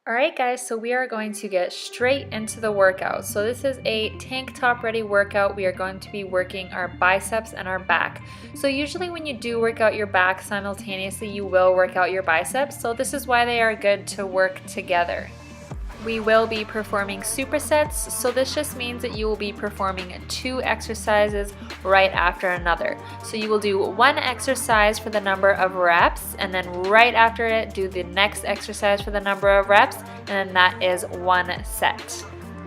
Alright guys, so we are going to get straight into the workout. So this is a tank top ready workout. We are going to be working our biceps and our back. So usually when you do work out your back simultaneously, you will work out your biceps. So this is why they are good to work together. We will be performing supersets, so this just means that you will be performing 2 exercises right after another. So you will do 1 exercise for the number of reps, and then right after it, do the next exercise for the number of reps, and then that is 1 set.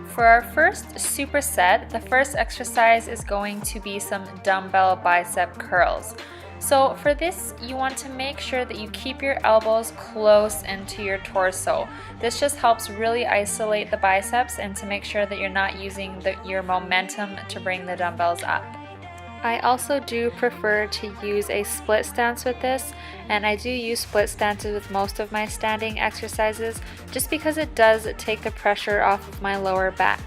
For our first superset, the first exercise is going to be some dumbbell bicep curls. So for this, you want to make sure that you keep your elbows close into your torso. This just helps really isolate the biceps and to make sure that you're not using your momentum to bring the dumbbells up. I also do prefer to use a split stance with this, and I do use split stances with most of my standing exercises just because it does take the pressure off of my lower back.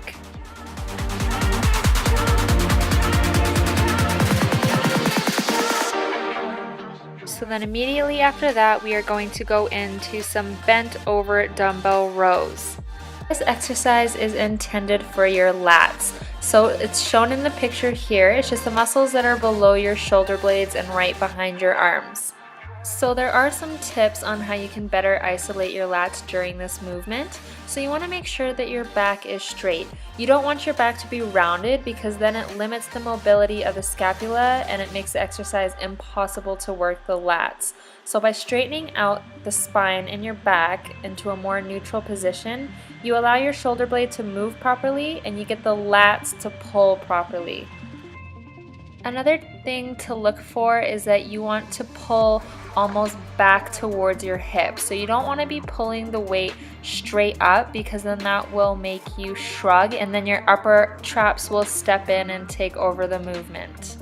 So then immediately after that, we are going to go into some bent over dumbbell rows. This exercise is intended for your lats. So it's shown in the picture here. It's just the muscles that are below your shoulder blades and right behind your arms. So there are some tips on how you can better isolate your lats during this movement. So you want to make sure that your back is straight. You don't want your back to be rounded because then it limits the mobility of the scapula and it makes the exercise impossible to work the lats. So by straightening out the spine in your back into a more neutral position, you allow your shoulder blade to move properly and you get the lats to pull properly. Another thing to look for is that you want to pull almost back towards your hips. So you don't want to be pulling the weight straight up because then that will make you shrug and then your upper traps will step in and take over the movement.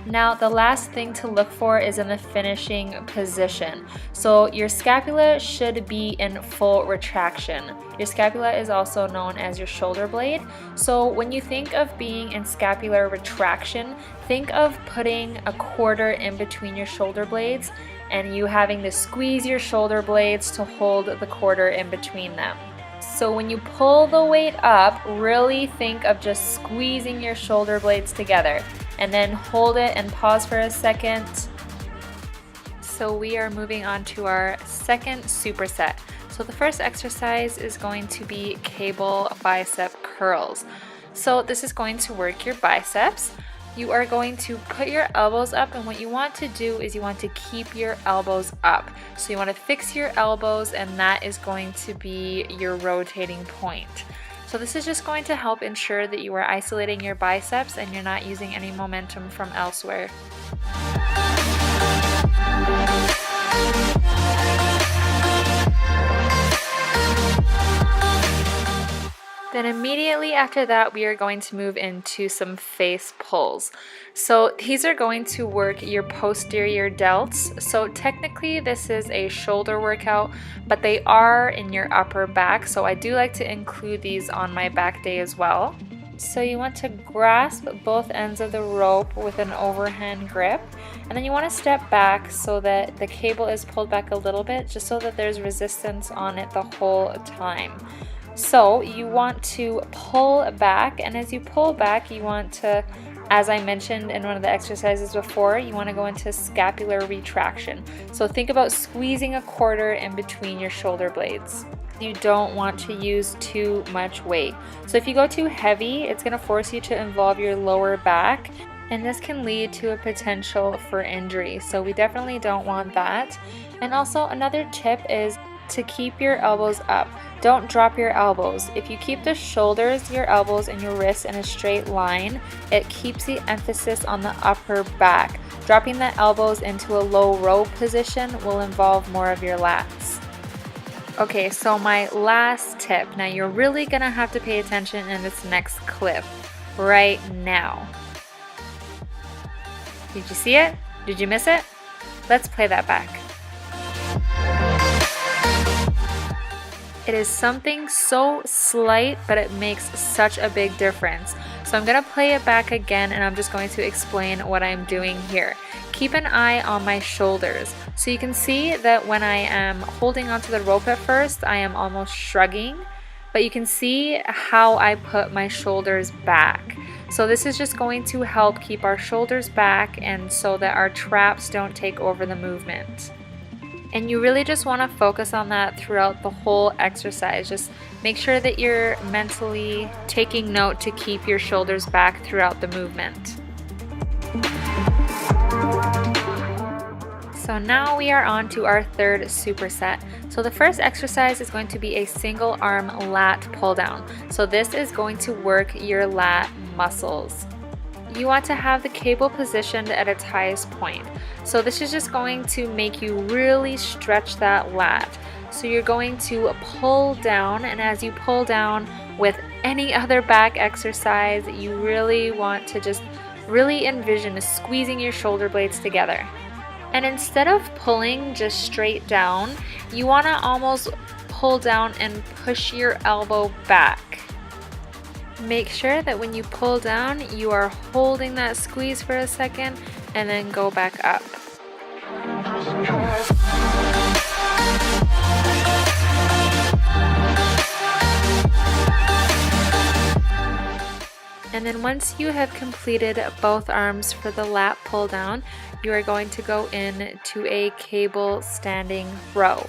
Now the last thing to look for is in the finishing position. So your scapula should be in full retraction. Your scapula is also known as your shoulder blade. So when you think of being in scapular retraction, think of putting a quarter in between your shoulder blades and you having to squeeze your shoulder blades to hold the quarter in between them. So when you pull the weight up, really think of just squeezing your shoulder blades together and then hold it and pause for a second. So we are moving on to our second superset. So the first exercise is going to be cable bicep curls. So this is going to work your biceps. You are going to put your elbows up, and what you want to do is you want to keep your elbows up. So you want to fix your elbows, and that is going to be your rotating point. So this is just going to help ensure that you are isolating your biceps and you're not using any momentum from elsewhere. Then immediately after that, we are going to move into some face pulls. So these are going to work your posterior delts. So technically this is a shoulder workout, but they are in your upper back. So I do like to include these on my back day as well. So you want to grasp both ends of the rope with an overhand grip, and then you want to step back so that the cable is pulled back a little bit, just so that there's resistance on it the whole time. So you want to pull back, and as you pull back, you want to, as I mentioned in one of the exercises before, you want to go into scapular retraction. So think about squeezing a quarter in between your shoulder blades. You don't want to use too much weight. So if you go too heavy, it's going to force you to involve your lower back, and this can lead to a potential for injury. So we definitely don't want that. And also another tip is to keep your elbows up. Don't drop your elbows. If you keep the shoulders, your elbows, and your wrists in a straight line, it keeps the emphasis on the upper back. Dropping the elbows into a low row position will involve more of your lats. Okay, so my last tip. Now you're really gonna have to pay attention in this next clip right now. Did you see it? Did you miss it? Let's play that back. It is something so slight, but it makes such a big difference. So I'm going to play it back again, and I'm just going to explain what I'm doing here. keep an eye on my shoulders. So you can see that when I am holding onto the rope at first, I am almost shrugging, but you can see how I put my shoulders back. So this is just going to help keep our shoulders back and so that our traps don't take over the movement. And you really just want to focus on that throughout the whole exercise. Just make sure that you're mentally taking note to keep your shoulders back throughout the movement. So now we are on to our third superset. So the first exercise is going to be a single arm lat pull down. So this is going to work your lat muscles. You want to have the cable positioned at its highest point. So this is just going to make you really stretch that lat. So you're going to pull down, and as you pull down with any other back exercise, you really want to just really envision squeezing your shoulder blades together. And instead of pulling just straight down, you want to almost pull down and push your elbow back. Make sure that when you pull down, you are holding that squeeze for a second and then go back up. And then once you have completed both arms for the lat pull down, you are going to go into a cable standing row.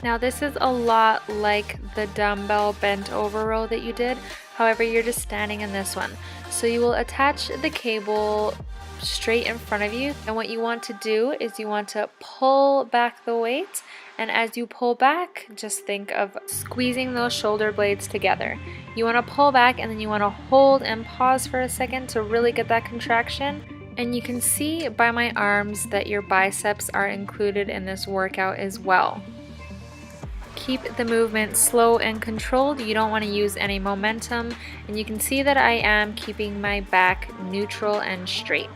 Now this is a lot like the dumbbell bent over row that you did, however you're just standing in this one. So you will attach the cable straight in front of you, and what you want to do is you want to pull back the weight, and as you pull back, just think of squeezing those shoulder blades together. You want to pull back and then you want to hold and pause for a second to really get that contraction. And you can see by my arms that your biceps are included in this workout as well. Keep the movement slow and controlled. You don't want to use any momentum, and you can see that I am keeping my back neutral and straight.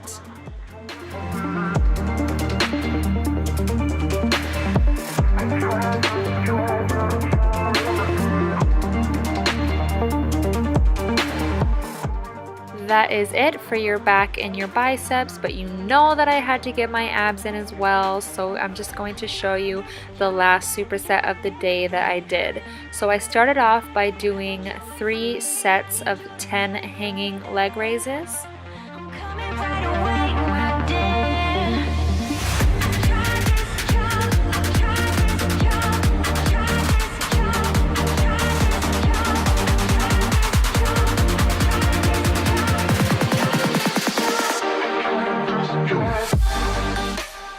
That is it for your back and your biceps, but you know that I had to get my abs in as well, so I'm just going to show you the last superset of the day that I did. So I started off by doing 3 sets of 10 hanging leg raises.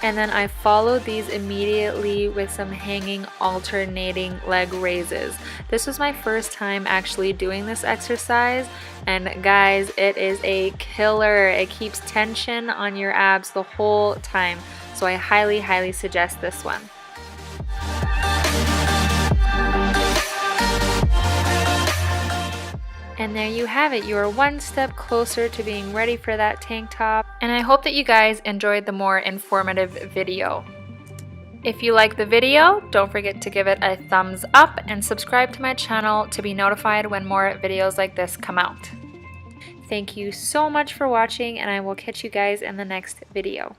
And then I followed these immediately with some hanging alternating leg raises. This was my first time actually doing this exercise, and guys, it is a killer. It keeps tension on your abs the whole time, so I highly suggest this one. And there you have it. You are one step closer to being ready for that tank top. And I hope that you guys enjoyed the more informative video. If you like the video, don't forget to give it a thumbs up and subscribe to my channel to be notified when more videos like this come out. Thank you so much for watching, and I will catch you guys in the next video.